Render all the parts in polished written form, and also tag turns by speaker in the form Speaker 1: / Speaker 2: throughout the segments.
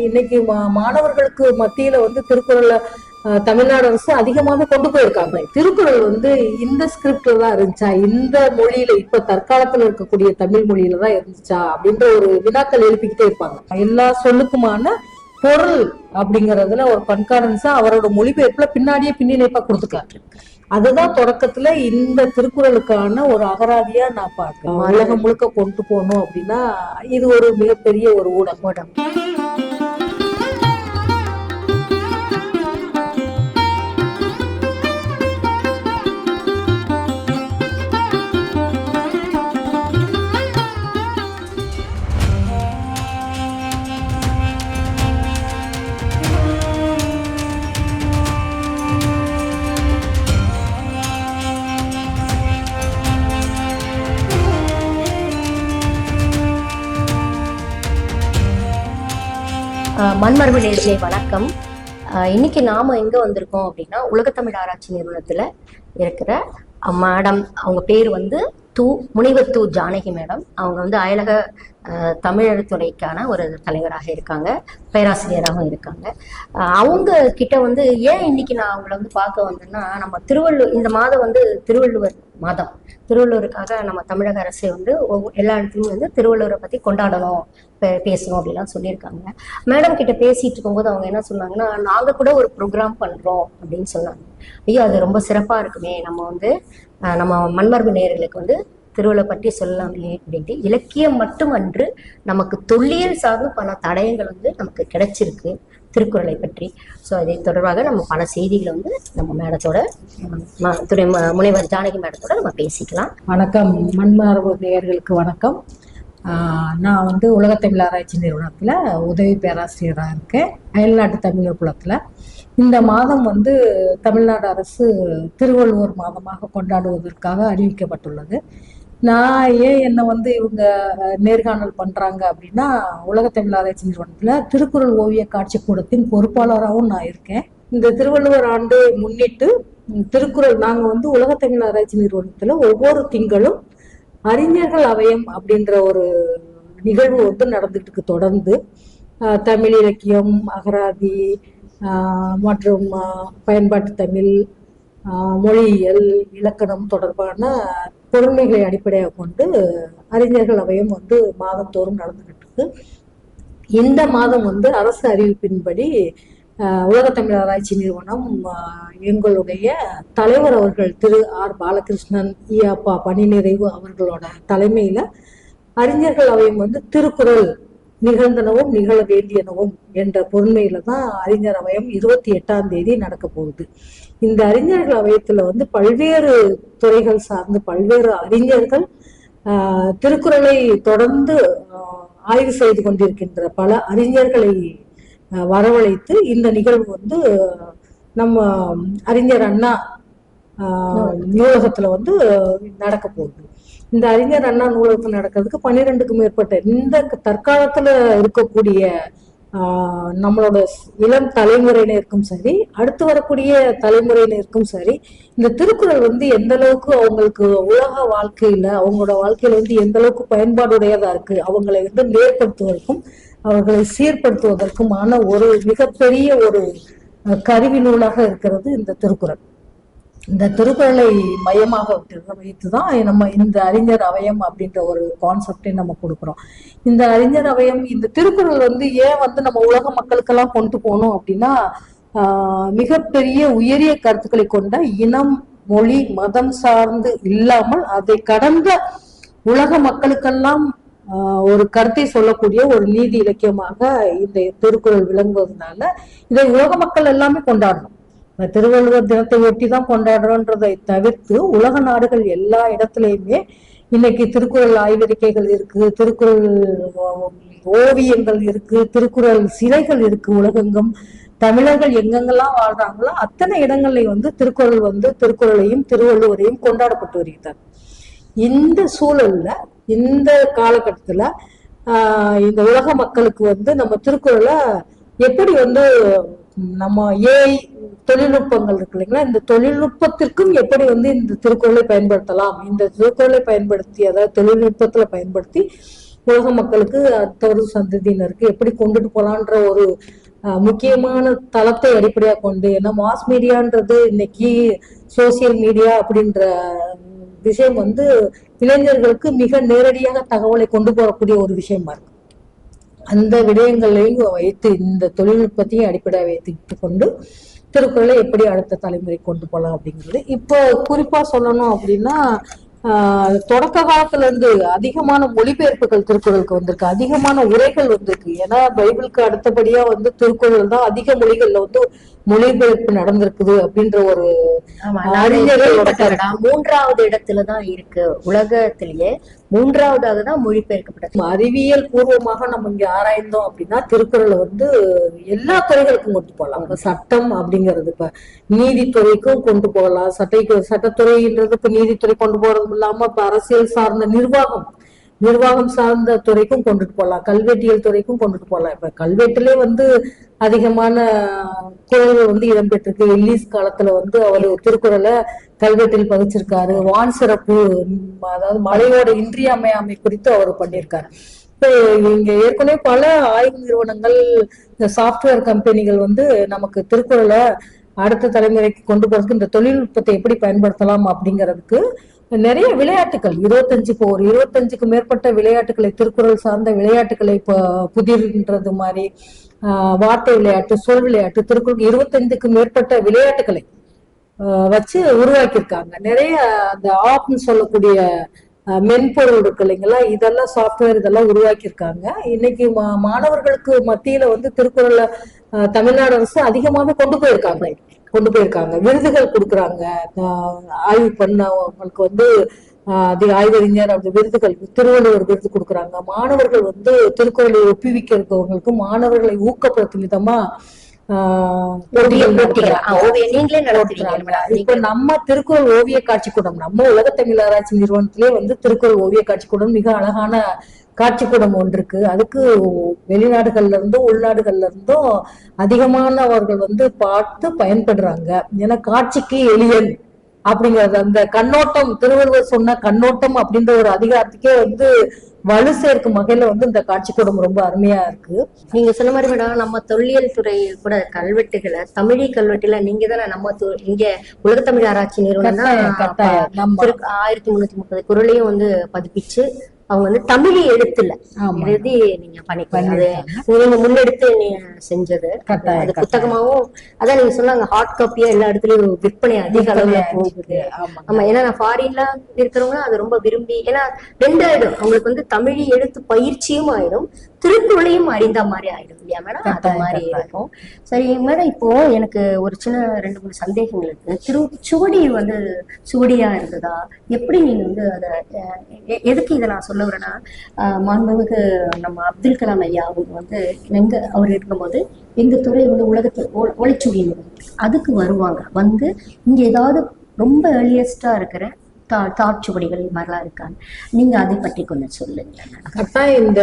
Speaker 1: இன்னைக்கு மாணவர்களுக்கு மத்தியில திருக்குறளை தமிழ்நாடு அரசு அதிகமாக கொண்டு போயிருக்காங்க. திருக்குறள் இந்த ஸ்கிரிப்ட்ல தான் இருந்துச்சா, இந்த மொழியில இப்ப தற்காலத்துல இருக்கக்கூடிய தமிழ் மொழியில தான் இருந்துச்சா அப்படின்ற ஒரு வினாக்கள் எழுப்பிக்கிட்டே இருப்பாங்க. எல்லா சொல்லுக்குமான பொருள் அப்படிங்கறதுல ஒரு கண்காரன்ஸா அவரோட மொழிபெயர்ப்புல பின்னாடியே பின்னிணைப்பா கொடுத்துக்காரு. அதுதான் தொடக்கத்துல இந்த திருக்குறளுக்கான ஒரு அகராதியா நான் பார்க்கிறேன். உலகம் முழுக்க கொண்டு போகணும் அப்படின்னா இது ஒரு மிகப்பெரிய ஒரு ஊடகம்.
Speaker 2: மண்மரபு நேயர்களே வணக்கம். இன்னைக்கு நாம எங்க வந்திருக்கோம் அப்படின்னா, உலகத்தமிழ் ஆராய்ச்சி நிறுவனத்துல இருக்கிற மேடம், அவங்க பேர் முனைவர் ஜானகி மேடம். அவங்க அயலக தமிழத்துறைக்கான ஒரு தலைவராக இருக்காங்க, பேராசிரியராகவும் இருக்காங்க. அவங்க கிட்ட ஏன் இன்னைக்கு நான் அவங்கள பார்க்க வந்தேன்னா, நம்ம திருவள்ளுவர் இந்த மாதம் திருவள்ளுவர் மாதம். திருவள்ளுவருக்காக நம்ம தமிழக அரசே எல்லா இடத்துலையும் திருவள்ளுவரை பத்தி கொண்டாடணும், பேசணும் அப்படிலாம் சொல்லியிருக்காங்க. மேடம் கிட்ட பேசிட்டு இருக்கும்போது அவங்க என்ன சொன்னாங்கன்னா, நாங்க கூட ஒரு ப்ரோக்ராம் பண்றோம் அப்படின்னு சொன்னாங்க. ஐயோ, அது ரொம்ப சிறப்பா இருக்குமே, நம்ம நம்ம மண்மரபு நேயர்களுக்கு திருவள்ளுவர் பற்றி சொல்லலாமே அப்படின்ட்டு. இலக்கியம் மட்டுமன்று, நமக்கு தொல்லியல் சார்ந்த பல தடயங்கள் நமக்கு கிடைச்சிருக்கு திருக்குறளை பற்றி. ஸோ அதை தொடர்பாக நம்ம பல செய்திகளை நம்ம மேடத்தோட முனைவர் ஜானகி மேடத்தோட நம்ம பேசிக்கலாம்.
Speaker 1: வணக்கம் மண்மரபு நேயர்களுக்கு வணக்கம். நான் உலகத்தமிழ் ஆராய்ச்சி நிறுவனத்தில் உதவி பேராசிரியராக இருக்கேன், அயல்நாட்டு தமிழர் குலத்தில். இந்த மாதம் தமிழ்நாடு அரசு திருவள்ளுவர் மாதமாக கொண்டாடுவதற்காக அறிவிக்கப்பட்டுள்ளது. நான் ஏன் என்னை இவங்க நேர்காணல் பண்ணுறாங்க அப்படின்னா, உலகத்தமிழ் ஆராய்ச்சி நிறுவனத்தில் திருக்குறள் ஓவிய காட்சி கூடத்தின் பொறுப்பாளராகவும் நான் இருக்கேன். இந்த திருவள்ளுவர் ஆண்டு முன்னிட்டு திருக்குறள் நாங்கள் உலகத்தமிழ் ஆராய்ச்சி நிறுவனத்தில் ஒவ்வொரு திங்களும் அறிஞர்கள் அவயம் அப்படின்ற ஒரு நிகழ்வு நடந்துட்டு இருக்கு. தொடர்ந்து தமிழ் இலக்கியம், அகராதி மற்றும் பயன்பாட்டு தமிழ், மொழியியல், இலக்கணம் தொடர்பான பொருள்களை அடிப்படையாக கொண்டு அறிஞர்கள் அவயம் மாதந்தோறும் நடந்துகிட்டு இருக்கு. இந்த மாதம் அரசு அறிவிப்பின்படி உலகத்தமிழ் ஆராய்ச்சி நிறுவனம் எங்களுடைய தலைவர் அவர்கள் திரு ஆர் பாலகிருஷ்ணன் ஈயாப்பா பணி நிறைவு அவர்களோட தலைமையில அறிஞர்கள் அவயம் திருக்குறள் நிகழ்ந்தனவும் நிகழ வேண்டியனவும் என்ற பொருண்மையில தான் அறிஞர் அவயம் 28ஆம் தேதி நடக்க போகுது. இந்த அறிஞர்கள் அவயத்துல பல்வேறு துறைகள் சார்ந்து பல்வேறு அறிஞர்கள் திருக்குறளை தொடர்ந்து ஆய்வு செய்து கொண்டிருக்கின்ற பல அறிஞர்களை வரவழைத்து இந்த நிகழ்வு நம்ம அறிஞர் அண்ணா நூலகத்துல நடக்க போகுது. இந்த அறிஞர் அண்ணா நூலகத்தில் நடக்கிறதுக்கு 12க்கும் மேற்பட்ட இந்த தற்காலத்துல இருக்கக்கூடிய நம்மளோட இளம் தலைமுறையினருக்கும் சரி, அடுத்து வரக்கூடிய தலைமுறையினருக்கும் சரி, இந்த திருக்குறள் எந்த அளவுக்கு அவங்களுக்கு உலக வாழ்க்கையில அவங்களோட வாழ்க்கையில எந்த அளவுக்கு பயன்பாடுடையதா இருக்கு, அவங்களை நேர்படுத்துவதற்கும் அவர்களை சீர்படுத்துவதற்குமான ஒரு மிகப்பெரிய ஒரு கருவி நூலாக இருக்கிறது இந்த திருக்குறள். இந்த திருக்குறளை மையமாக வைத்துதான் நம்ம இந்த அறிஞர் அவயம் அப்படின்ற ஒரு கான்செப்டை நம்ம கொடுக்குறோம். இந்த அறிஞர் அவயம், இந்த திருக்குறள் ஏன் நம்ம உலக மக்களுக்கெல்லாம் கொண்டு போகணும் அப்படின்னா, மிகப்பெரிய உயரிய கருத்துக்களை கொண்ட இனம், மொழி, மதம் சார்ந்து இல்லாமல் அதை கடந்த உலக மக்களுக்கெல்லாம் ஒரு கருத்தை சொல்லக்கூடிய ஒரு நீதி இலக்கியமாக இந்த திருக்குறள் விளங்குவதனால இதை உலக மக்கள் எல்லாமே கொண்டாடணும். திருவள்ளுவர் தினத்தை ஒட்டி தான் கொண்டாடுறோன்றதை தவிர்த்து உலக நாடுகள் எல்லா இடத்துலையுமே இன்னைக்கு திருக்குறள் ஆய்வறிக்கைகள் இருக்கு, திருக்குறள் ஓவியங்கள் இருக்கு, திருக்குறள் சிலைகள் இருக்கு. உலகெங்கும் தமிழர்கள் எங்கெங்கெல்லாம் வாழ்றாங்களோ அத்தனை இடங்கள்லையும் திருக்குறள் திருக்குறளையும் திருவள்ளுவரையும் கொண்டாடப்பட்டு வருகிறார். இந்த சூழல்ல, இந்த காலகட்டத்துல இந்த உலக மக்களுக்கு நம்ம திருக்குறளை எப்படி நம்ம தொழில்நுட்பங்கள் இருக்கு இல்லைங்களா, இந்த தொழில்நுட்பத்திற்கும் எப்படி இந்த திருக்குறளை பயன்படுத்தலாம், இந்த திருக்குறளை பயன்படுத்தி, அதாவது தொழில்நுட்பத்துல பயன்படுத்தி உலக மக்களுக்கு அடுத்த ஒரு சந்ததியினருக்கு எப்படி கொண்டுட்டு போலான்ற ஒரு முக்கியமான தளத்தை அடிப்படையாக கொண்டு, ஏன்னா மாஸ் மீடியான்றது இன்னைக்கு சோசியல் மீடியா அப்படின்ற விஷயம் வந்து இளைஞர்களுக்கு மிக நேரடியாக தகவலை கொண்டு போகக்கூடிய ஒரு விஷயமா இருக்கு. அந்த விடயங்களையும் வைத்து இந்த தொழில்நுட்பத்தையும் அடிப்படையாக வைத்து கொண்டு திருக்குறளை எப்படி அடுத்த தலைமுறை கொண்டு போகலாம் அப்படிங்கிறது. இப்போ குறிப்பா சொல்லணும் அப்படின்னா தொடக்க காலத்துல இருந்து அதிகமான மொழிபெயர்ப்புகள் திருக்குறளுக்கு வந்திருக்கு, அதிகமான உரைகள் வந்திருக்கு. ஏன்னா பைபிளுக்கு அடுத்தபடியா வந்து திருக்குறள் தான் அதிக மொழிகள்ல வந்து மொழிபெயர்ப்பு நடந்திருக்குது அப்படின்ற ஒரு
Speaker 2: மூன்றாவது இடத்துலதான் இருக்கு. உலகத்திலேயே மூன்றாவதாக தான் மொழிபெயர்க்கப்பட்டது.
Speaker 1: அறிவியல் பூர்வமாக நம்ம இங்க ஆராய்ந்தோம் அப்படின்னா திருக்குறளை வந்து எல்லா துறைகளுக்கும் கொண்டு போகலாம். சட்டம் அப்படிங்கிறது இப்ப நீதித்துறைக்கும் கொண்டு போகலாம். சட்டத்துறைன்றது இப்ப நீதித்துறை கொண்டு போறதும் இல்லாம இப்ப அரசியல் சார்ந்த நிர்வாகம் சார்ந்த துறைக்கும் கொண்டுட்டு போகலாம், கல்வெட்டியல் துறைக்கும் கொண்டுட்டு போகலாம். இப்ப கல்வெட்டிலே வந்து அதிகமான குறள்கள் வந்து இடம்பெற்றிருக்கு. எல்லிஸ் காலத்துல வந்து அவர் திருக்குறளை கல்வெட்டில் பதிச்சிருக்காரு. வான் சிறப்பு, அதாவது மழையோட இன்றியமையாமை குறித்து அவர் பண்ணியிருக்காரு. இப்போ இங்க ஏற்கனவே பல ஆய்வு நிறுவனங்கள், சாப்ட்வேர் கம்பெனிகள் வந்து நமக்கு திருக்குறளை அடுத்த தலைமுறைக்கு கொண்டு போறதுக்கு இந்த தொழில்நுட்பத்தை எப்படி பயன்படுத்தலாம் அப்படிங்கிறதுக்கு நிறைய விளையாட்டுகள் 25க்கும் மேற்பட்ட விளையாட்டுகளை, திருக்குறள் சார்ந்த விளையாட்டுகளை புதிர்ன்றது மாதிரி வார்த்தை விளையாட்டு, சொல் விளையாட்டு, திருக்குறள் 25க்கும் மேற்பட்ட விளையாட்டுகளை வச்சு உருவாக்கியிருக்காங்க. நிறைய அந்த ஆப்னு சொல்லக்கூடிய மென்பொருள் இருக்கு இல்லைங்களா, இதெல்லாம் சாஃப்ட்வேர் இதெல்லாம் உருவாக்கியிருக்காங்க. இன்னைக்கு மாணவர்களுக்கு மத்தியில வந்து திருக்குறளை தமிழ்நாடு அரசு அதிகமாக கொண்டு போயிருக்காங்க. விருதுகள் கொடுக்குறாங்க. ஆய்வு பண்ணவங்களுக்கு வந்து ஆய்வறிஞர் அந்த விருதுகள், திருவள்ளுவர் விருது கொடுக்குறாங்க. மாணவர்கள் வந்து திருக்குறளை ஒப்புவிக்கிறவங்களுக்கும் மாணவர்களை ஊக்கப்படுத்தும் விதமா இப்ப நம்ம திருக்குறள் ஓவிய காட்சி கூடம், நம்ம உலகத்தமிழ் ஆராய்ச்சி நிறுவனத்திலே வந்து திருக்குறள் ஓவிய காட்சி கூடம், மிக அழகான காட்சி கூடம் ஒன்று இருக்கு. அதுக்கு வெளிநாடுகள்ல இருந்தும் உள்நாடுகள்ல இருந்தும் அதிகமானவர்கள் வந்து பார்த்து பயன்படுறாங்க. ஏன்னா காட்சிக்கு எளியன் அப்படிங்கிறது அந்த கண்ணோட்டம், திருவள்ளுவர் சொன்ன கண்ணோட்டம் அப்படின்ற ஒரு அதிகாரத்துக்கே வந்து வலு சேர்க்கும் வகையில வந்து இந்த காட்சி கூடம் ரொம்ப அருமையா இருக்கு.
Speaker 2: நீங்க சொன்ன மாதிரி மேடம், நம்ம தொல்லியல் துறை கூட கல்வெட்டுகளை, தமிழி கல்வெட்டுல நீங்க தானே நம்ம இங்க உலகத்தமிழ் ஆராய்ச்சி நிறுவனம் தான் 1330 குறளையும் வந்து பதிப்பிச்சு அவங்க வந்து தமிழ் எழுத்துல எழுதி நீங்க பண்ணிக்கலாம். நீங்க முன்னெடுத்து நீங்க செஞ்சது அது புத்தகமாவும், அதான் நீங்க சொன்னாங்க ஹார்ட் காப்பியா எல்லா இடத்துலயும் விற்பனை அதிக அளவுல போகுது. ஆமா, ஏன்னா நான் ஃபாரின்ல இருக்கிறவங்க அது ரொம்ப விரும்பி, ஏன்னா ரெண்டாயிடும் அவங்களுக்கு வந்து தமிழ் எழுத்து பயிற்சியும் ஆயிடும், திருக்குறளையும் அறிந்த மாதிரி ஆயிடும் இல்லையா மேடம்? அது மாதிரி இருக்கும். சரி மேடம், இப்போ எனக்கு ஒரு சின்ன 2-3 சந்தேகங்கள் இருக்கு. சுவடி வந்து சுவடியா இருந்ததா, எப்படி நீங்க வந்து அதை எதுக்கு இதை நான் சொல்ல வரேன்னா, மாண்புமிகு நம்ம அப்துல் கலாம் ஐயா அவங்க வந்து அவர் இருக்கும்போது எங்க துறை வந்து உலகத்து ஒளிச்சுடி அதுக்கு வருவாங்க, வந்து இங்க ஏதாவது ரொம்ப ஏர்லியஸ்டா இருக்கிற தாட்சுவடிகள் மாதிரிலாம் இருக்காங்க. நீங்க அதை பற்றி கொஞ்சம் சொல்லுங்க.
Speaker 1: இந்த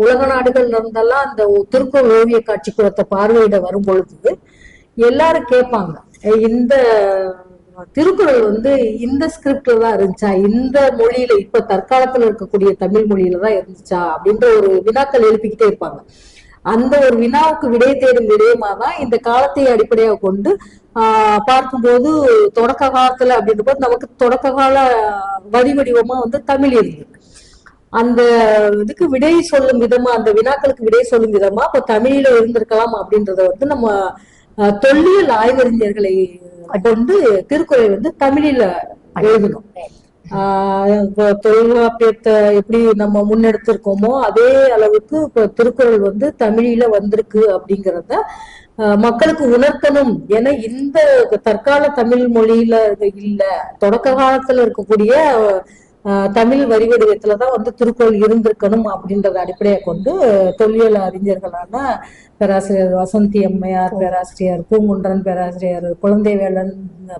Speaker 1: உலக நாடுகள்ல இருந்தெல்லாம் அந்த திருக்குறள் ஓவிய காட்சி கூடத்தை பார்வையிட வரும் பொழுது எல்லாரும் கேட்பாங்க, இந்த திருக்குறள் வந்து இந்த ஸ்கிரிப்ட்ல தான் இருந்துச்சா, இந்த மொழியில இப்ப தற்காலத்துல இருக்கக்கூடிய தமிழ் மொழியில தான் இருந்துச்சா அப்படின்ற ஒரு வினாக்கள் எழுப்பிக்கிட்டே இருப்பாங்க. அந்த ஒரு வினாவுக்கு விடை தேடும் விடயமா தான் இந்த காலத்தை அடிப்படையாக கொண்டு பார்க்கும்போது தொடக்க காலத்துல அப்படின்ற போது நமக்கு தொடக்க கால வடிவமா வந்து தமிழ் இருந்தது. அந்த இதுக்கு விடை சொல்லும் விதமா, அந்த வினாக்களுக்கு விடை சொல்லும் விதமா இப்ப தமிழில இருந்திருக்கலாம் அப்படின்றத வந்து நம்ம தொல்லியல் ஆய்வறிஞர்களை கொண்டு திருக்குறளை வந்து தமிழில எழுதணும். தொல்காப்பியத்தை எப்படி நம்ம முன்னெடுத்திருக்கோமோ அதே அளவுக்கு இப்ப திருக்குறள் வந்து தமிழில வந்திருக்கு அப்படிங்கிறத மக்களுக்கு உணர்த்தணும். ஏன்னா இந்த தற்கால தமிழ் மொழியில இல்ல, தொடக்க காலத்துல இருக்கக்கூடிய தமிழ் வரி வடிவத்துலதான் வந்து திருக்குறள் இருந்திருக்கணும் அப்படின்றத அடிப்படையை கொண்டு தொல்லியல் அறிஞர்களான பேராசிரியர் வசந்தி அம்மையார், பேராசிரியர் பூங்குன்றன், பேராசிரியர் குழந்தைவேலன்,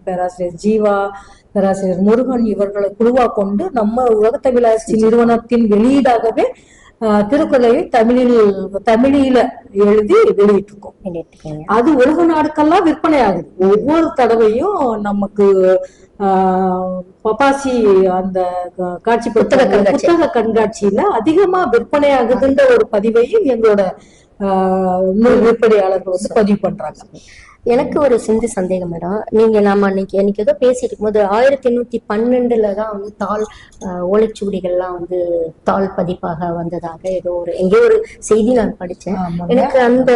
Speaker 1: பேராசிரியர் ஜீவா, பேராசிரியர் முருகன் இவர்களை குழுவா கொண்டு நம்ம உலகத்தமிழ் ஆராய்ச்சி நிறுவனத்தின் வெளியீடாகவே திருக்குறளை தமிழில எழுதி வெளியிட்டிருக்கோம். அது உலக நாடுக்கெல்லாம் விற்பனை ஆகுது. ஒவ்வொரு தடவையும் நமக்கு பப்பாசி அந்த
Speaker 2: புத்தக
Speaker 1: புத்தக கண்காட்சியில அதிகமா விற்பனை ஆகுதுன்ற ஒரு பதிவையும் எங்களோட நூல் விற்பனையாளர்கள் வந்து பதிவு பண்றாங்க.
Speaker 2: எனக்கு ஒரு சந்தேகம் மேடம். நீங்க நாம அன்னைக்கு ஏதோ பேசிட்டு இருக்கும்போது 1812 தான் வந்து தாள் ஓலைச்சுவடிகள்லாம் வந்து தாள் பதிப்பாக வந்ததாக ஏதோ எங்கேயோ ஒரு செய்தி நான் படிச்சேன். எனக்கு அந்த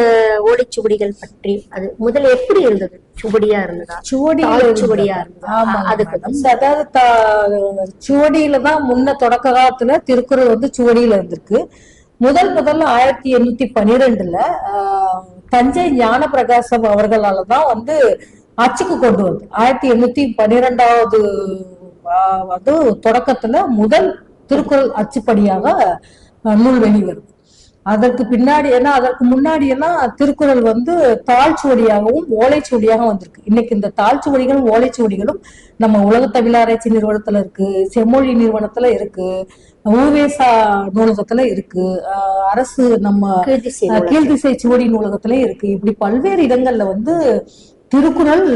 Speaker 2: ஓலைச்சுவடிகள் பற்றி அது முதல்ல எப்படி இருந்தது? சுவடியா இருந்ததா? சுவடியா இருந்ததா? அதுக்கு
Speaker 1: அதாவது சுவடியில தான் முன்ன தொடக்க காலத்துல திருக்குறள் வந்து சுவடியில இருந்திருக்கு. முதல்ல 1812 தஞ்சை ஞான பிரகாசம் அவர்களாலதான் வந்து அச்சுக்கு கொண்டு வந்து 1812 வந்து தொடக்கத்துல முதல் திருக்குறள் அச்சுப்படியாக நூல் வெளிவருது. அதற்கு பின்னாடி அதற்கு முன்னாடி எல்லாம் திருக்குறள் வந்து தாழ்ச்சுவடியாகவும் ஓலைச்சுவடியாக வந்திருக்கு. இன்னைக்கு இந்த தாழ்ச்சுவடிகளும் ஓலைச்சுவடிகளும் நம்ம உலக தமிழாராய்ச்சி நிறுவனத்துல இருக்கு, செம்மொழி நிறுவனத்துல இருக்கு, ஊவேசா நூலகத்துல இருக்கு, அரசு நம்ம கீழ்திசை சுவடி நூலகத்துல இருக்கு. இப்படி பல்வேறு இடங்கள்ல வந்து திருக்குறள்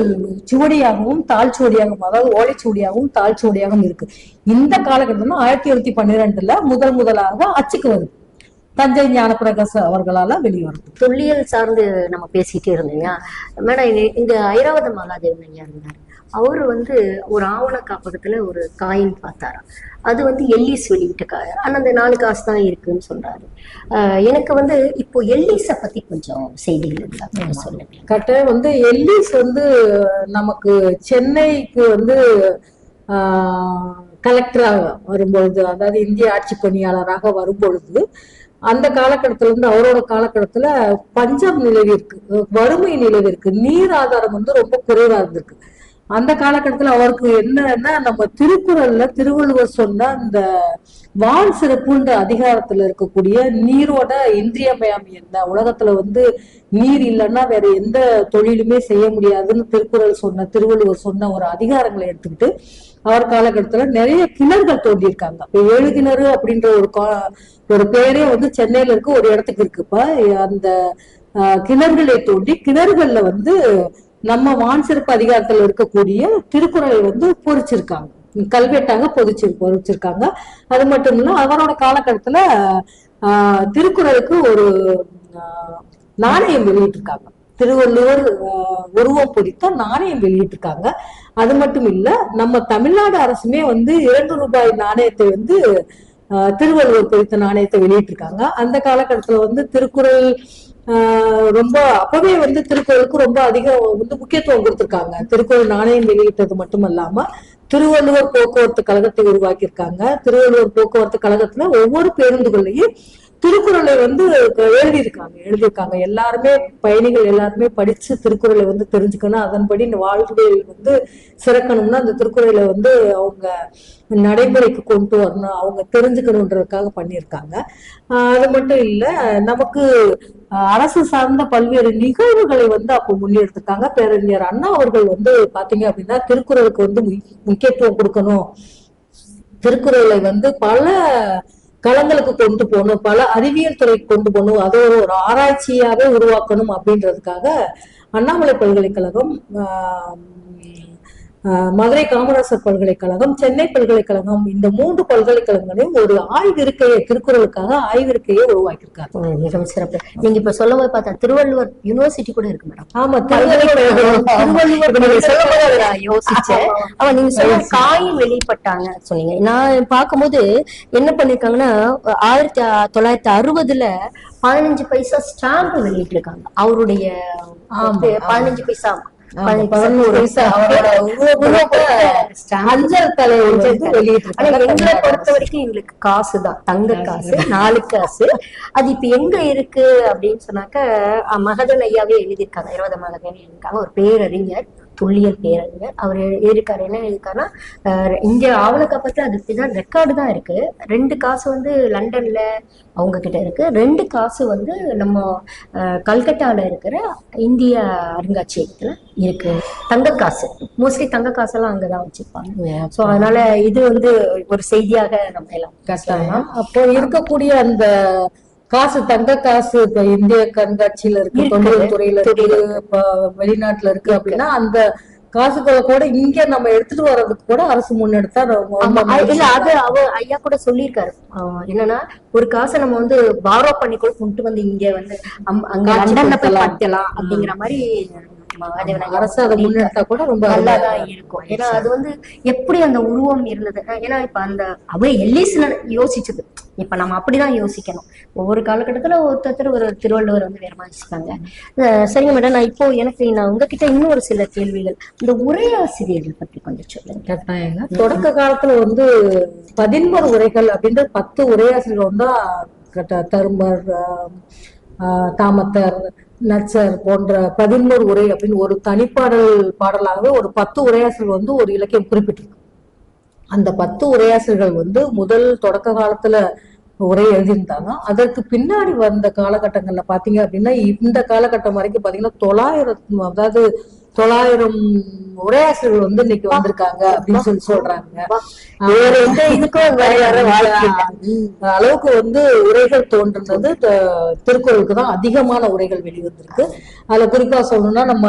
Speaker 1: சுவடியாகவும் தாழ்ச்சுவடியாகவும், அதாவது ஓலைச்சுவடியாகவும் தாழ்ச்சுவடியாகவும் இருக்கு. இந்த காலகட்டம் 1812 முதலாக அச்சுக்கு வருது. தஞ்சை ஞான பிரகாச அவர்களால வெளிவரும்.
Speaker 2: தொல்லியல் சார்ந்து நம்ம பேசிட்டே இருந்தீங்க மேடம். இங்க ஐராவத மகாதேவன் ஐயா இருந்தார். அவரு வந்து ஒரு ஆவண காப்பகத்துல ஒரு காயின் பார்த்தாராம். அது வந்து எல்லிஸ் வெளியிட்ட காய். ஆனா அந்த 4 காசு தான் இருக்குன்னு சொல்றாரு. எனக்கு வந்து இப்போ எல்லிஸை பத்தி கொஞ்சம் செய்திகள் இருந்தா சொல்லுங்க.
Speaker 1: கரெக்டாக வந்து எல்லிஸ் வந்து நமக்கு சென்னைக்கு வந்து கலெக்டராக வரும்பொழுது, அதாவது இந்திய ஆட்சி பணியாளராக வரும்பொழுது, அந்த காலகட்டத்துல இருந்து அவரோட காலகட்டத்துல பஞ்சம் நிலவி இருக்கு, வறுமை நிலவி இருக்கு, நீர் ஆதாரம் வந்து ரொம்ப குறைவா இருந்திருக்கு. அந்த காலகட்டத்துல அவருக்கு என்னன்னா, நம்ம திருக்குறள்ல திருவள்ளுவர் சொன்ன அந்த வான் சிறப்புன்ற அதிகாரத்துல இருக்கக்கூடிய நீரோட இன்றியமையாமை என்ன, உலகத்துல வந்து நீர் இல்லைன்னா வேற எந்த தொழிலுமே செய்ய முடியாதுன்னு திருவள்ளுவர் சொன்ன ஒரு அதிகாரங்களை எடுத்துக்கிட்டு அவர் காலகட்டத்துல நிறைய கிணறுகள் தோண்டியிருக்காங்க. இப்ப 7 கிணறு அப்படின்ற ஒரு பேரே வந்து சென்னையில இருக்கு, ஒரு இடத்துக்கு இருக்குப்ப. அந்த கிணறுகளை தோண்டி கிணறுகள்ல வந்து நம்ம வான் சிறப்பு அதிகாரத்துல இருக்கக்கூடிய திருக்குறளை வந்து பொறிச்சிருக்காங்க, கல்வெட்டாக பொறிச்சிருக்காங்க. அது மட்டும் இல்ல, அவரோட காலகட்டத்துல திருக்குறளுக்கு ஒரு நாணயம் வெளியிட்டிருக்காங்க. திருவள்ளுவர் உருவம் பொறித்த நாணயம் வெளியிட்டிருக்காங்க. அது மட்டும் இல்ல, நம்ம தமிழ்நாடு அரசுமே வந்து 2 ரூபாய் நாணயத்தை வந்து திருவள்ளுவர் பொறித்த நாணயத்தை வெளியிட்டிருக்காங்க. அந்த காலகட்டத்துல வந்து திருக்குறள் ரொம்ப அப்பவே வந்து திருக்குறளுக்கு ரொம்ப அதிகம் வந்து முக்கியத்துவம் கொடுத்திருக்காங்க. திருக்குறள் நாணயம் வெளியிட்டது மட்டும் இல்லாம திருவள்ளுவர் போக்குவரத்து கழகத்தை உருவாக்கியிருக்காங்க. திருவள்ளுவர் போக்குவரத்து கழகத்துல ஒவ்வொரு பேருந்துகள்லையும் திருக்குறளை வந்து எழுதியிருக்காங்க. எல்லாருமே பயணிகள் எல்லாருமே படிச்சு திருக்குறளை வந்து தெரிஞ்சுக்கணும், அதன்படி இந்த வாழ்க்கையை வந்து சிறக்கணும்னா அந்த திருக்குறளை வந்து அவங்க நடைமுறைக்கு கொண்டு வரணும், அவங்க தெரிஞ்சுக்கணுன்றதுக்காக பண்ணியிருக்காங்க. அது மட்டும் இல்ல, நமக்கு அரசு சார்ந்த பல்வேறு நிகழ்வுகளை வந்து அப்போ முன்னெடுத்திருக்காங்க. பேரறிஞர் அண்ணா அவர்கள் வந்து பாத்தீங்க அப்படின்னா திருக்குறளுக்கு வந்து முக்கியத்துவம் கொடுக்கணும், திருக்குறளை வந்து பல களங்களுக்கு கொண்டு போகணும், பல அறிவியல் துறைக்கு கொண்டு போகணும், அதை ஒரு ஆராய்ச்சியாவே உருவாக்கணும் அப்படின்றதுக்காக அண்ணாமலை பல்கலைக்கழகம், மதுரை காமராசர் பல்கலைக்கழகம், சென்னை பல்கலைக்கழகம், இந்த 3 பல்கலைக்கழகங்களையும் ஒரு ஆய்விருக்கையை திருக்குறளுக்காக ஆய்விருக்கையை உருவாக்கியிருக்காரு.
Speaker 2: மிகவும் சிறப்பு. நீங்க இப்ப சொல்லும் போது பார்த்தா திருவள்ளுவர் யூனிவர்சிட்டி கூட இருக்கு மேடம்.
Speaker 1: ஆமா,
Speaker 2: திருவள்ளுவர் யோசிச்சேன். அவன் நீங்க சொல்ல காயின் வெளிப்பட்டாங்க சொன்னீங்க. நான் பார்க்கும்போது என்ன பண்ணிருக்காங்கன்னா 1960 15 பைசா ஸ்டாம்ப் வெளியிட்டு இருக்காங்க. அவருடைய 15 பைசா
Speaker 1: அஞ்சல் தலை வெளியிட்டு.
Speaker 2: எங்களை பொறுத்த வரைக்கும் எங்களுக்கு காசுதான், தங்க காசு, 4 காசு. அது இப்ப எங்க இருக்கு அப்படின்னு சொன்னாக்க மகதன் ஐயாவே எழுதியிருக்காங்க, 20 மகதன் எழுதியிருக்காங்க. ஒரு பேரறிஞர், துல்லியல் பேரறிஞர். அவர் எழுதியிருக்காரு. என்ன எழுதியிருக்காருன்னா, இங்க ஆவணக்காப்பத்துல அதுதான் ரெக்கார்டு தான் இருக்கு. 2 காசு வந்து லண்டன்ல அவங்க கிட்ட இருக்கு, 2 காசு வந்து நம்ம கல்கட்டால இருக்கிற இந்திய அருங்காட்சியகத்துல இருக்கு. தங்க காசு மோஸ்ட்லி தங்க காசெல்லாம் அங்கதான் வச்சிருப்பாங்க. சோ அதனால இது வந்து ஒரு செய்தியாக நம்ம எல்லாம்
Speaker 1: கட்டலாம். அப்போ இருக்கக்கூடிய அந்த காசு, தங்க காசு இப்ப இந்திய கண்காட்சியில இருக்கு, தொழில் துறையில இருக்கு, வெளிநாட்டுல இருக்கு அப்படின்னா அந்த காசுகளை கூட இங்க நம்ம எடுத்துட்டு வர்றதுக்கு கூட அரசு முன்னெடுத்தா
Speaker 2: இல்ல அது ஐயா கூட சொல்லியிருக்காரு. என்னன்னா ஒரு காசை நம்ம வந்து பாரோ பண்ணி கூட கொண்டு வந்து இங்க வந்து அங்க லண்டன்ல போய் கட்டலாம் அப்படிங்கிற மாதிரி
Speaker 1: அரசு அதை முன்னெடுத்தா கூட ரொம்ப
Speaker 2: நல்லாதான் இருக்கும். ஏன்னா அது வந்து எப்படி அந்த உருவம் இருந்தது. ஏன்னா இப்ப அந்த அவ எல்லிஸ்ல யோசிச்சது. இப்ப நம்ம அப்படிதான் யோசிக்கணும். ஒவ்வொரு காலகட்டத்துல ஒருத்தர் ஒரு திருவள்ளுவர் வந்து வேற மாதிரி யோசிப்பாங்க. சரிங்க மேடம், நான் உங்ககிட்ட இன்னும் ஒரு சில கேள்விகள். இந்த உரையாசிரியர்கள் பற்றி கொஞ்சம் சொல்லுங்க.
Speaker 1: கட்டாயங்க. தொடக்க காலத்துல வந்து 11 உரைகள் அப்படின்ற 10 உரையாசிரியர்கள் வந்து தருமர், தாமத்தர், நச்சர் போன்ற 11 உரை அப்படின்னு ஒரு பாடலாகவே ஒரு 10 உரையாசிரியர்கள் வந்து ஒரு இலக்கியம் குறிப்பிட்டிருக்கு. அந்த 10 உரையாசிரியர்கள் வந்து முதல் தொடக்க காலத்துல உரை எழுதியிருந்தாங்க. அதற்கு பின்னாடி வந்த காலகட்டங்கள்ல பாத்தீங்க அப்படின்னா இந்த காலகட்டம் வரைக்கும் பாத்தீங்கன்னா 900 உரையாசிரியர்கள் வந்து இன்னைக்கு வந்திருக்காங்க அப்படின்னு சொல்றாங்க. அளவுக்கு வந்து உரைகள் தோன்றுனது திருக்குறளுக்கு தான் அதிகமான உரைகள் வெளிவந்திருக்கு. அதுல குறிப்பா சொல்லணும்னா நம்ம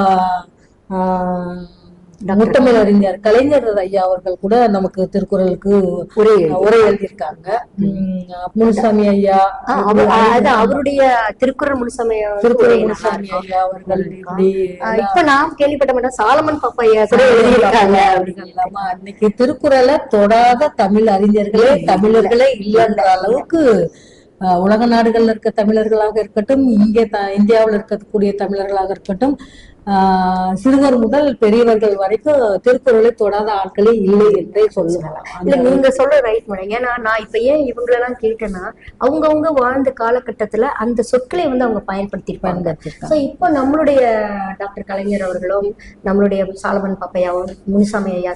Speaker 1: முத்தமிழ் அறிஞர் கலைஞர் ஐயா அவர்கள் கூட நமக்கு திருக்குறளுக்கு உரை எழுதியிருக்காங்க. முனுசாமி ஐயா,
Speaker 2: அவருடைய திருக்குறள் முனுசாமி
Speaker 1: ஐயா அவர்கள்.
Speaker 2: இப்ப நான் கேள்விப்பட்ட மாட்டேன், சாலமன் பாப்பா ஐயா கூட எழுதியிருக்காங்க.
Speaker 1: இன்னைக்கு திருக்குறளை தொடாத தமிழ் அறிஞர்களே தமிழர்களே இல்லைன்ற அளவுக்கு உலக நாடுகள்ல இருக்க தமிழர்களாக இருக்கட்டும், இங்கே இந்தியாவில் இருக்கக்கூடிய தமிழர்களாக இருக்கட்டும், சிறுவர் முதல் பெரியவர்கள் வரைக்கும் திருக்குறளை தொடாத ஆட்களே இல்லை என்றே சொல்லலாம்.
Speaker 2: இல்ல நீங்க சொல்ற ரைட் மேடம். ஏன்னா நான் இப்ப ஏன் இவங்களெல்லாம் கேட்டேன்னா அவங்கவுங்க வாழ்ந்த காலகட்டத்துல அந்த சொற்களை வந்து அவங்க பயன்படுத்திருப்பாங்க. சோ இப்போ நம்மளுடைய டாக்டர் கலைஞர் அவர்களும் நம்மளுடைய சாலமன் பாப்பையாவும் முனுசாமி ஐயா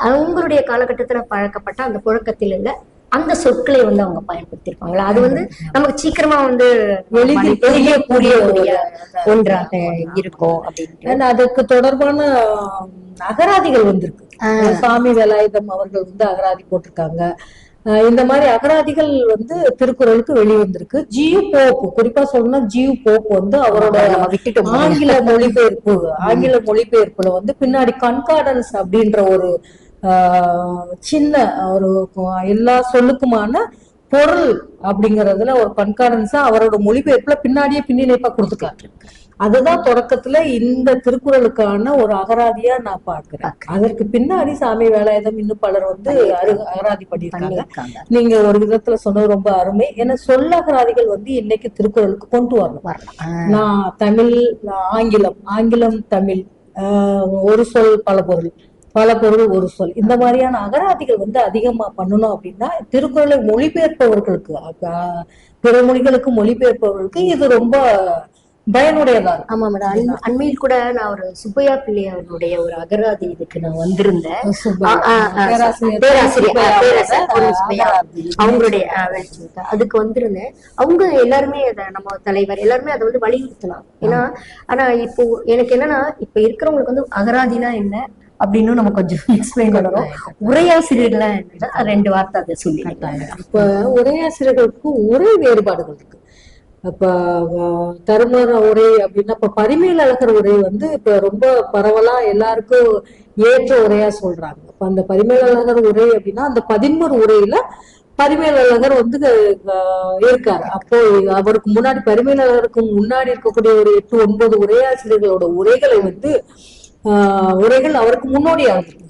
Speaker 2: அவங்களுடைய காலகட்டத்துல பழக்கப்பட்ட அந்த புழக்கத்தில் இல்ல அந்த சொற்களை வந்து அவங்க பயன்படுத்திருப்பாங்களா, அது வந்து நமக்கு சீக்கிரமா வந்து புரியக்கூடிய ஒன்றாக இருக்கும் அப்படின்னு.
Speaker 1: அதுக்கு தொடர்பான அகராதிகள் வந்திருக்கு. சாமி வேலாயுதம் அவர்கள் வந்து அகராதி போட்டிருக்காங்க. இந்த மாதிரி அகராதிகள் வந்து திருக்குறளுக்கு வெளிவந்திருக்கு. ஜியு போப், குறிப்பா சொல்லணும்னா ஜியு போப் வந்து அவரோட ஆங்கில மொழிபெயர்ப்புல வந்து பின்னாடி கன்கார்டன்ஸ் அப்படின்ற ஒரு சின்ன ஒரு எல்லா சொல்லுக்குமான பொருள் அப்படிங்கறதுல ஒரு கன்கார்டன்ஸா அவரோட மொழிபெயர்ப்புல பின்னாடியே பின்னிணைப்பா கொடுத்துக்காரு. அதுதான் தொடக்கத்துல இந்த திருக்குறளுக்கான ஒரு அகராதியா நான் பாக்குறேன். அதற்கு பின்னாடி சாமி வேலாயுதம் இன்னும் பலர் வந்து அகராதி பண்ணியிருக்காங்க. நீங்க ஒரு விதத்துல சொன்னது ரொம்ப அருமை. ஏன்னா சொல்லகராதிகள் வந்து இன்னைக்கு திருக்குறளுக்கு கொண்டு வரணும். நான் தமிழ், ஆங்கிலம் தமிழ், ஒரு சொல் பல பொருள், பல பொருள் ஒரு சொல், இந்த மாதிரியான அகராதிகள் வந்து அதிகமா பண்ணணும் அப்படின்னா திருக்குறளை மொழிபெயர்ப்பவர்களுக்கு, பிற மொழிகளுக்கு மொழிபெயர்ப்பவர்களுக்கு இது ரொம்ப பயனுடையதா இருக்கும்.
Speaker 2: ஆமா மேடம். அண்மையில் கூட நான் ஒரு சுப்பையா பிள்ளை அவர்களுடைய ஒரு அகராதி இதுக்கு நான் வந்திருந்தேன். அவங்களுடைய அதுக்கு வந்திருந்தேன். அவங்க எல்லாருமே நம்ம தலைவர் எல்லாருமே அதை வந்து வலியுறுத்தலாம். ஏன்னா ஆனா இப்போ எனக்கு என்னன்னா இப்ப இருக்கிறவங்களுக்கு வந்து அகராதினா என்ன அப்படின்னு நம்ம கொஞ்சம் எக்ஸ்பிளைன் பண்ணணும். உரையாசிரியர்களா என்ன 2 வார்த்தை அதை சொல்லி.
Speaker 1: இப்ப உரையாசிரியர்களுக்கு உரை வேறுபாடுகள் இருக்கு. இப்ப தருமர் உரை அப்படின்னா இப்ப பரிமேலழகர் உரை வந்து இப்ப ரொம்ப பரவலா எல்லாருக்கும் ஏற்ற உரையா சொல்றாங்க. இப்ப அந்த பரிமேலழகர் உரை அப்படின்னா அந்த 11 உரையில பரிமேலழகர் வந்து இருக்காரு. அப்போ அவருக்கு முன்னாடி பரிமேலழகருக்கு முன்னாடி இருக்கக்கூடிய ஒரு 8-9 உரையாசிரியர்களோட உரைகளை வந்து உரைகள் அவருக்கு முன்னோடியாக இருக்கு.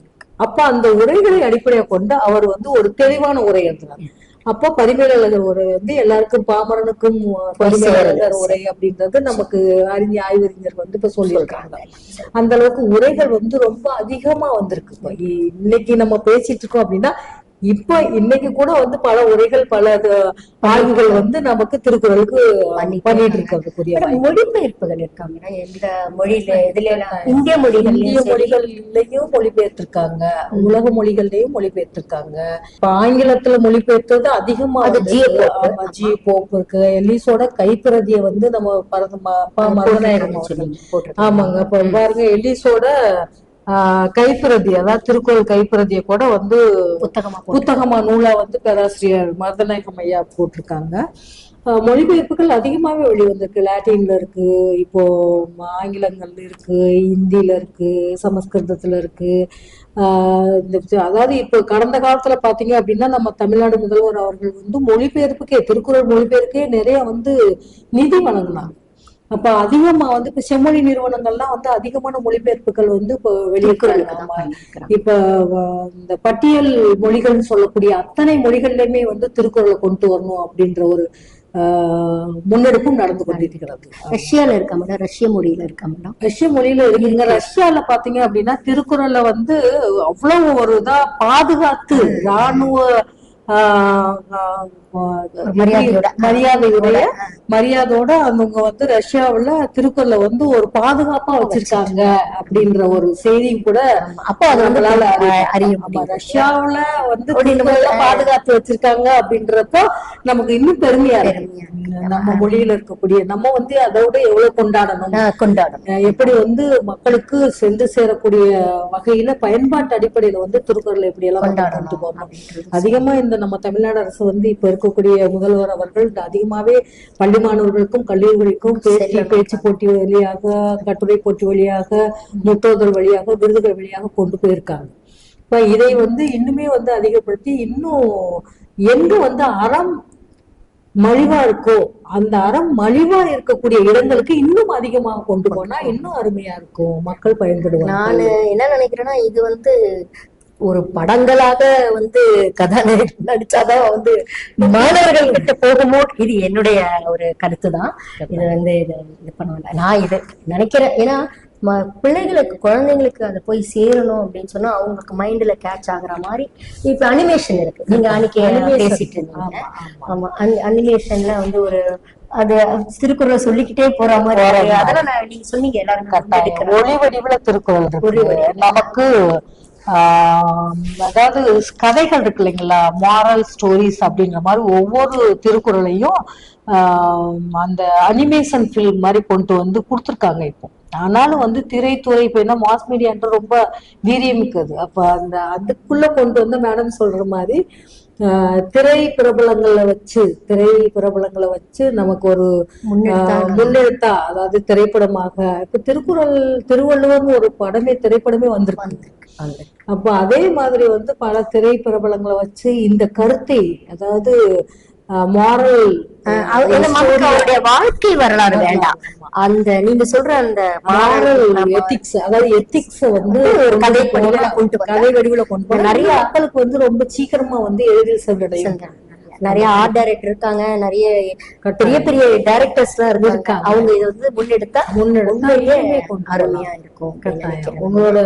Speaker 1: அப்ப அந்த உரைகளை அடிப்படையாக கொண்டு அவர் வந்து ஒரு தெளிவான உரை எழுதுறாரு. அப்போ பரிமேலழகர் உரை வந்து எல்லாருக்கும் பாமரனுக்கும் பரிமேலழகர் உரை அப்படின்றது நமக்கு ஆய்வறிஞர் வந்து இப்ப சொல்லியிருக்காங்க. அந்த அளவுக்கு உரைகள் வந்து ரொம்ப அதிகமா வந்திருக்கு. இப்ப இன்னைக்கு நம்ம பேசிட்டு இருக்கோம் அப்படின்னா இப்ப இன்னைக்கு கூட வந்து பல உரைகள் பல ஆய்வுகள் வந்து நமக்கு திருக்குறளுக்கு பண்ணிட்டு இருக்கிறதுக்குரிய
Speaker 2: மொழிபெயர்ப்புகள் இருக்காங்க. எந்த மொழியில இந்திய
Speaker 1: மொழிகள்லயும் மொழிபெயர்த்திருக்காங்க, உலக மொழிகள்லயும் மொழிபெயர்த்திருக்காங்க. இப்ப ஆங்கிலத்துல மொழிபெயர்த்தது அதிகமா ஜி போப் இருக்கு. எல்லிஸோட கைப்பிரதியை வந்து நம்ம மருதநாயகம், ஆமாங்க. இப்ப பாருங்க எல்லிஸோட கைப்பிரதி, அதாவது திருக்குறள் கைப்பிரதியை கூட வந்து புத்தகமா நூலா வந்து பேராசிரியர் மருதநாயகம் ஐயா போட்டிருக்காங்க. மொழிபெயர்ப்புகள் அதிகமாவே வெளிவந்திருக்கு. லாட்டின்ல இருக்கு, இப்போ ஆங்கிலங்கள்ல இருக்கு, ஹிந்தில இருக்கு, சமஸ்கிருதத்துல இருக்கு. அதாவது இப்போ கடந்த காலத்துல பாத்தீங்க அப்படின்னா நம்ம தமிழ்நாடு முதல்வர் அவர்கள் வந்து மொழிபெயர்ப்புக்கே, திருக்குறள் மொழிபெயர்க்கே நிறைய வந்து நிதி வழங்கினாங்க. அப்ப அதிகமா வந்து இப்ப செம்மொழி நிறுவனங்கள்லாம் வந்து அதிகமான மொழிபெயர்ப்புகள் வந்து இப்போ வெளியிட்டிருக்காங்க. இப்ப இந்த பட்டியல் மொழிகள்னு சொல்லக்கூடிய அத்தனை மொழிகள்லயுமே வந்து திருக்குறளை கொண்டு வரணும் அப்படின்ற ஒரு முன்னெடுப்பும் நடந்து கொண்டிருக்கிறது.
Speaker 2: ரஷ்யால இருக்கா மேடம்? ரஷ்ய மொழியில இருக்கா மேடம்?
Speaker 1: ரஷ்ய மொழியில இருக்குங்க. ரஷ்யால பாத்தீங்க அப்படின்னா திருக்குறளை வந்து அவ்வளவு ஒரு இதா பாதுகாத்து இராணுவ மரியாதையோட அவங்க வந்து ரஷ்யாவுல திருக்குறளை வந்து ஒரு பாதுகாப்பா வச்சிருக்காங்க அப்படின்ற ஒரு செய்தி கூட
Speaker 2: அப்போ அது நம்மளால அறிய முடியும்.
Speaker 1: ரஷ்யாவுல வந்து பாதுகாத்து வச்சிருக்காங்க அப்படின்றப்போ நமக்கு இன்னும் பெருமையா இருக்கு. நம்ம மொழியில இருக்கக்கூடிய நம்ம வந்து அதோட எவ்வளவு கொண்டாடணும், எப்படி வந்து மக்களுக்கு சென்று சேரக்கூடிய வகையில பயன்பாட்டு அடிப்படையில வந்து திருக்குறள் எப்படி எல்லாம் கொண்டு போகணும். அதிகமா இந்த நம்ம தமிழ்நாடு அரசு வந்து இப்ப இருக்கக்கூடிய முதல்வர் அவர்கள் அதிகமாவே பள்ளி மாணவர்களுக்கும் கல்லூரிகளுக்கும் பேச்சு போட்டி வழியாக, கட்டுரை போட்டி வழியாக, முற்றோதல் வழியாக, விருதுகள் வழியாக கொண்டு போயிருக்காங்க. இப்ப இதை வந்து இன்னுமே வந்து அதிகப்படுத்தி இன்னும் எங்க வந்து அறம் மலிவா இருக்கோ அந்த அறம் மலிவா இருக்கக்கூடிய இடங்களுக்கு இன்னும் அதிகமாக கொண்டு போனா இன்னும் அருமையா இருக்கும், மக்கள் பயன்படுவாங்க.
Speaker 2: நான் என்ன நினைக்கிறேன்னா, இது வந்து ஒரு படங்களாக வந்து கதாநாயகன் நடிச்சாதான் வந்து மாணவர்கள் கிட்ட போகுமோ, இது என்னுடைய ஒரு கருத்து தான். இது வந்து இது பண்ண வேண்டாம், நான் இது நினைக்கிறேன். ஏன்னா பிள்ளைகளுக்கு, குழந்தைங்களுக்கு அதை போய் சேரணும் அப்படின்னு சொன்னா அவங்களுக்கு மைண்ட்ல கேட்ச் ஆகுற மாதிரி இப்ப அனிமேஷன் இருக்கு. நீங்க அன்னைக்கு பேசிட்டு இருந்தீங்க. ஆமா, அனிமேஷன்ல வந்து ஒரு அது திருக்குறளை சொல்லிக்கிட்டே போற மாதிரி, அதெல்லாம் நீங்க சொன்னீங்க எல்லாரும்
Speaker 1: ஒளி வடிவுல திருக்குறள் நமக்கு அதாவது கதைகள் இருக்கு இல்லைங்களா, மாரல் ஸ்டோரிஸ் அப்படிங்கிற மாதிரி ஒவ்வொரு திருக்குறளையும் அந்த அனிமேஷன் பிலிம் மாதிரி கொண்டு வந்து கொடுத்துருக்காங்க இப்போ. ஆனாலும் வந்து திரைத்துறை இப்ப என்ன மாஸ் மீடியான்ற ரொம்ப வீரியமிக்குது. அப்ப அதுக்குள்ள கொண்டு வந்து மேடம் சொல்ற மாதிரி திரை பிரபலங்களை வச்சு நமக்கு ஒரு முன்னெடுத்தா, அதாவது திரைப்படமாக இப்ப திருவள்ளுவர் ஒரு திரைப்படமே வந்திருக்கு. அப்ப அதே மாதிரி வந்து பல திரை பிரபலங்களை வச்சு இந்த கருத்தை, அதாவது மாரல்,
Speaker 2: அவருடைய வாழ்க்கை வரலாறு வேண்டாம், அந்த நீங்க சொல்ற அந்த மாரல்
Speaker 1: எத்திக்ஸ், அதாவது எத்திக்ஸ் வந்து கதை வடிவுல கொண்டு நிறைய மக்களுக்கு வந்து ரொம்ப சீக்கிரமா வந்து எளிதில் சென்றடையும்.
Speaker 2: நிறைய ஆர்ட் டைரக்டர் இருக்காங்க, நிறைய பெரிய பெரிய டைரக்டர்ஸ் எல்லாம் இருக்காங்க. அவங்க இதை வந்து முன்னெடுத்தா அருமையா இருக்கும்.
Speaker 1: உங்களோட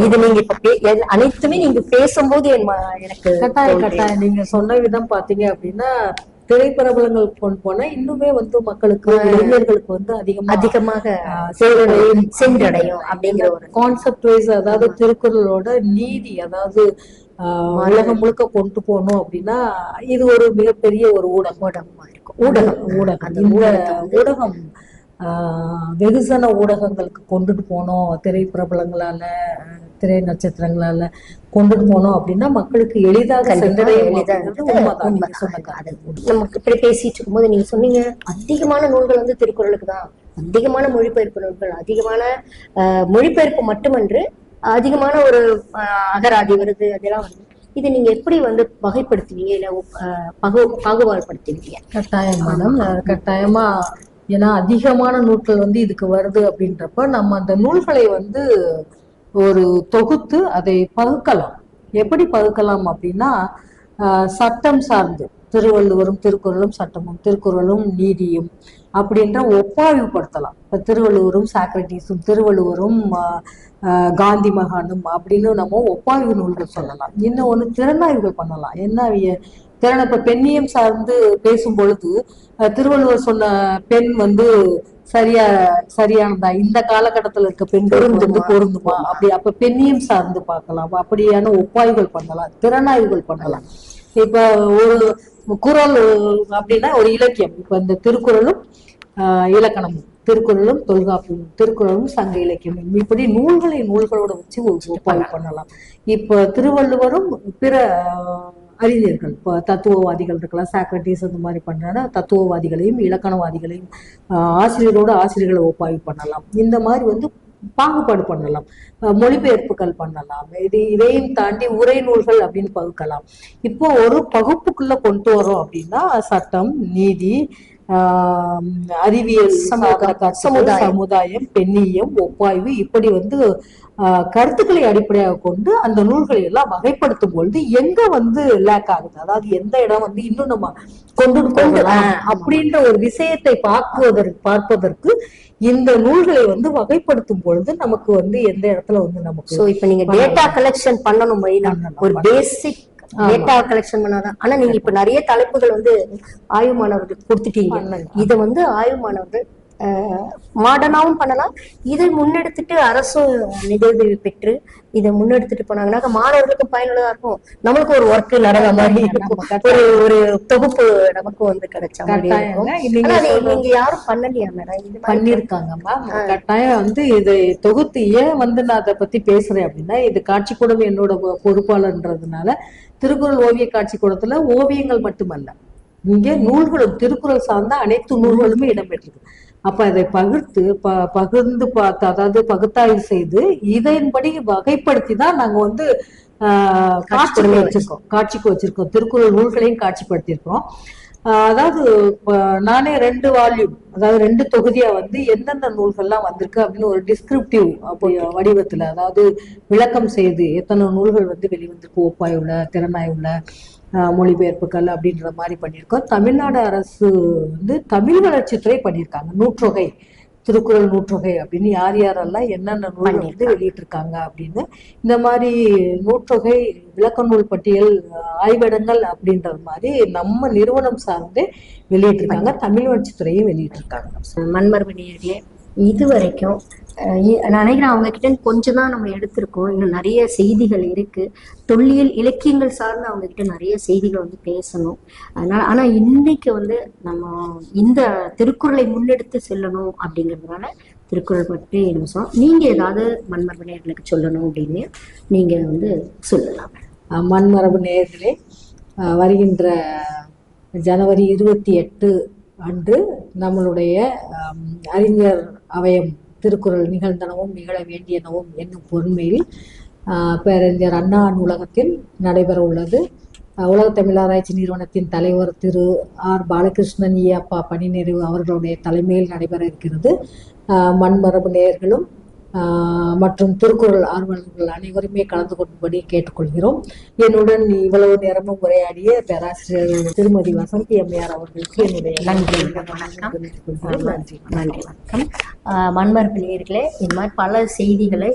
Speaker 2: இது நீங்க இப்ப அனைத்துமே நீங்க பேசும்போது எனக்கு
Speaker 1: கட்டாயம் நீங்க சொன்ன விதம் பாத்தீங்க அப்படின்னா திரைப்பிரபலங்கள் கொண்டு போனா இன்னுமே வந்து மக்களுக்கு, இளைஞர்களுக்கு வந்து அதிகமாக
Speaker 2: சென்றடையும் அப்படிங்கிற ஒரு
Speaker 1: கான்செப்ட் வைஸ், அதாவது திருக்குறளோட நீதி, அதாவது உலகம் முழுக்க கொண்டு போகணும் அப்படின்னா இது ஒரு மிகப்பெரிய ஒரு ஊடகமா இருக்கும். இந்த ஊடகம் வெகுசன ஊடகங்களுக்கு கொண்டுட்டு போனோம், திரைப்பிரபலங்களால, திரை நட்சத்திரங்களால கொண்டுட்டு போனோம் அப்படின்னா மக்களுக்கு எளிதாக சென்றடையும்.
Speaker 2: நமக்கு இப்படி பேசிட்டு இருக்கும்போது நீங்க சொன்னீங்க அதிகமான நூல்கள் வந்து திருக்குறளுக்கு தான், அதிகமான மொழிபெயர்ப்பு நூல்கள், அதிகமான மொழிபெயர்ப்பு மட்டுமன்று அதிகமான ஒரு அகராதி வருது, அதெல்லாம் வந்து இது நீங்க எப்படி வந்து வகைப்படுத்துவீங்க, இல்ல பாகுபாடுபடுத்துவீங்க?
Speaker 1: கட்டாயம் மேடம், கட்டாயமா. ஏன்னா அதிகமான நூல்கள் வந்து இதுக்கு வருது அப்படின்றப்ப நம்ம அந்த நூல்களை வந்து ஒரு தொகுத்து அதை பகுக்கலாம். எப்படி பகுக்கலாம் அப்படின்னா, சட்டம் சார்ந்து திருவள்ளுவரும் திருக்குறளும் சட்டமும், திருக்குறளும் நீதியும் அப்படின்ற ஒப்பாய்வுபடுத்தலாம். இப்ப திருவள்ளுவரும் சாக்ரட்டிஸும், திருவள்ளுவரும் காந்தி மகானும் அப்படின்னு நம்ம ஒப்பாய்வு நூல்கள் சொல்லலாம். இன்னும் ஒண்ணு திறனாய்வுகள் பண்ணலாம். என்ன இப்ப பெண்ணியம் சார்ந்து பேசும் பொழுது திருவள்ளுவர் சொன்ன பெண் வந்து சரியானதா, இந்த காலகட்டத்துல இருக்க பெண்களுக்கு வந்து பொருந்துமா, அப்ப பெண்ணியம் சார்ந்து பார்க்கலாம். அப்படியான ஒப்பாய்வுகள் பண்ணலாம், திறனாய்வுகள் பண்ணலாம். இப்ப ஒரு குறள் அப்படின்னா ஒரு இலக்கியம். இப்ப இந்த திருக்குறளும் இலக்கணமும் திருக்குறளும் தொல்காப்பியம், திருக்குறளும் சங்க இலக்கியமும், இப்படி நூல்களோட வச்சு ஒப்பாய்வு பண்ணலாம். இப்ப திருவள்ளுவரும் பிற அறிஞர்கள், இப்போ தத்துவவாதிகள் இருக்கலாம், சாக்ரட்டிஸ் அந்த மாதிரி பண்றாங்க, தத்துவவாதிகளையும் இலக்கணவாதிகளையும் ஆசிரியர்களை ஒப்பாய்வு பண்ணலாம். இந்த மாதிரி வந்து பாகுபாடு பண்ணலாம், மொழிபெயர்ப்புகள் பண்ணலாம். இதையும் தாண்டி உரை நூல்கள் அப்படின்னு பகுக்கலாம். இப்போ ஒரு பகுப்புக்குள்ள கொண்டு வரோம் அப்படின்னா சட்டம், நீதி, அறிவியல், சமுதாயம், பெண்ணியம், ஒப்பாய்வு, இப்படி வந்து கருத்துக்களை அடிப்படையாக கொண்டு அந்த நூல்களை எல்லாம் வகைப்படுத்தும் பொழுது எங்க வந்து லேக் ஆகுது, அதாவது எந்த இடம் வந்து இன்னும் நம்ம கொண்டு அப்படின்ற ஒரு விஷயத்தை பார்ப்பதற்கு இந்த நூல்களை வந்து வகைப்படுத்தும் பொழுது நமக்கு வந்து எந்த இடத்துல வந்து நமக்கு
Speaker 2: இப்ப நீங்க டேட்டா கலெக்ஷன் பண்ணணும், ஒரு பேசிக் டேட்டா கலெக்ஷன் பண்ணாதான். ஆனா நீங்க இப்ப நிறைய தலைப்புகள் வந்து ஆய்வு மாணவர்களுக்கு கொடுத்துட்டீங்க. இதை வந்து ஆய்வு மாணவர்கள் மாடர்னாவும் பண்ணலாம். இதை முன்னெடுத்துட்டு அரசும் நிதியுதவி பெற்று இதை முன்னெடுத்துட்டு போனாங்கன்னா மாணவர்களுக்கும் பயனுள்ளதா இருக்கும், நமக்கு ஒரு ஒர்க் நடந்த மாதிரி ஒரு தொகுப்பு நமக்கும் வந்து கிடைச்ச மாதிரி இருக்கும். நீங்க யாரும் பண்ணலையா மேடம்?
Speaker 1: பண்ணிருக்காங்கம்மா, கட்டாயம் வந்து இதை தொகுத்து. ஏன் வந்து நான் அதை பத்தி பேசுறேன் அப்படின்னா, இது காட்சி கூடம் என்னோட பொறுப்பாளர்ன்றதுனால திருக்குறள் ஓவிய காட்சி கூடத்துல ஓவியங்கள் மட்டுமல்ல, இங்கே நூல்களும் திருக்குறள் சார்ந்த அனைத்து நூல்களுமே இடம்பெற்றிருக்கு. அப்ப அதை பகிர்ந்து பார்த்து, அதாவது பகுத்தாய்வு செய்து இதன்படி வகைப்படுத்தி தான் நாங்க வந்து காட்சிக்கு வச்சிருக்கோம். திருக்குறள் நூல்களையும் காட்சிப்படுத்திருக்கிறோம். அதாவது நானே 2 வால்யூம், அதாவது 2 தொகுதியா வந்து எந்தெந்த நூல்கள்லாம் வந்திருக்கு அப்படின்னு ஒரு டிஸ்கிரிப்டிவ் வடிவத்துல, அதாவது விளக்கம் செய்து எத்தனை நூல்கள் வந்து வெளிவந்திருக்கு, ஒப்பாய்வுல, திறனாய்வுல, மொழிபெயர்ப்புகள் அப்படின்ற மாதிரி பண்ணியிருக்கோம். தமிழ்நாடு அரசு வந்து தமிழ் வளர்ச்சித்துறை பண்ணியிருக்காங்க நூற்றொகை, திருக்குறள் நூற்றொகை அப்படின்னு யாரெல்லாம் என்னென்ன நூல் வந்து வெளியிட்டிருக்காங்க அப்படின்னு. இந்த மாதிரி நூற்றொகை, விளக்க நூல் பட்டியல், ஆய்விடங்கள் அப்படின்றது மாதிரி நம்ம நிறுவனம் சார்ந்து வெளியிட்டிருக்காங்க, தமிழ் வளர்ச்சித்துறையும் வெளியிட்டிருக்காங்க.
Speaker 2: மண்மரபு நேயர்களே, இது வரைக்கும் நான் நினைக்கிறேன் அவங்க கிட்ட கொஞ்சம் தான் நம்ம எடுத்திருக்கோம். இன்னும் நிறைய செய்திகள் இருக்கு, தொல்லியல் இலக்கியங்கள் சார்ந்து அவங்க கிட்ட நிறைய செய்திகள் வந்து பேசணும். அதனால ஆனா இன்னைக்கு வந்து நம்ம இந்த திருக்குறளை முன்னெடுத்து செல்லணும் அப்படிங்கிறதுனால திருக்குறள் பற்றி என்ன சொன்னோம். நீங்க ஏதாவது மண்மரபு நேயர்களுக்கு சொல்லணும் அப்படின்னு நீங்க வந்து சொல்லலாம்.
Speaker 1: மண்மரபு நேயர்களே, வருகின்ற ஜனவரி 28 அன்று நம்மளுடைய அறிஞர் அவயம் திருக்குறள் நிகழ்ந்தனவும் நிகழ வேண்டியனவும் என்னும் பொறுமையில் பேரறிஞர் அண்ணா நூலகத்தில் நடைபெற உள்ளது. உலக தமிழ் ஆராய்ச்சி நிறுவனத்தின் தலைவர் திரு ஆர் பாலகிருஷ்ணன் அப்பா பணிநெறிவு அவர்களுடைய தலைமையில் நடைபெற இருக்கிறது. மண்மரபு நேயர்களும் மற்றும் திருக்குறள் ஆர்வலர்கள் அனைவருமே கலந்து கொள்ளும்படி கேட்டுக்கொள்கிறோம். என்னுடன் இவ்வளவு நேரமும் உரையாடிய பேராசிரியர் திருமதி வசந்தி அம்மையார் அவர்களுக்கு என்னுடைய
Speaker 2: நன்றி வணக்கம். மண்மரபு நேயர்களே, இந்த மாதிரி பல செய்திகளை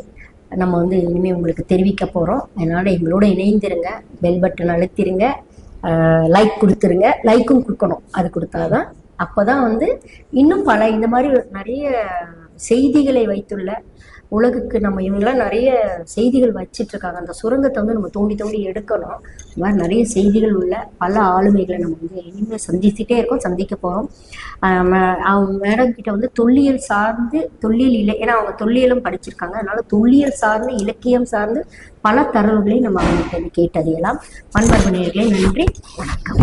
Speaker 2: நம்ம வந்து இனிமேல் உங்களுக்கு தெரிவிக்க போகிறோம். அதனால் எங்களோட இணைந்திருங்க, பெல் பட்டன் அழுத்திருங்க, லைக் கொடுத்துருங்க. லைக்கும் கொடுக்கணும், அது கொடுத்தாதான் அப்போ தான் வந்து இன்னும் பல இந்த மாதிரி நிறைய செய்திகளை வைத்துள்ள உலகுக்கு நம்ம இவங்கெல்லாம் நிறைய செய்திகள் வச்சிட்ருக்காங்க. அந்த சுரங்கத்தை வந்து நம்ம தோண்டி தோண்டி எடுக்கணும். இந்த மாதிரி நிறைய செய்திகள் உள்ள பல ஆளுமைகளை நம்ம வந்து இனிமேல் சந்திச்சுட்டே இருக்கோம், சந்திக்க போகிறோம். அவங்க மேடம் கிட்ட வந்து தொல்லியல் சார்ந்து ஏன்னா அவங்க தொல்லியலும் படிச்சிருக்காங்க. அதனால தொல்லியல் சார்ந்து இலக்கியம் சார்ந்து பல தரவுகளை நம்ம அவங்ககிட்ட கேட்டறியலாம். மண்மரபு நேயர்களே, நன்றி, வணக்கம்.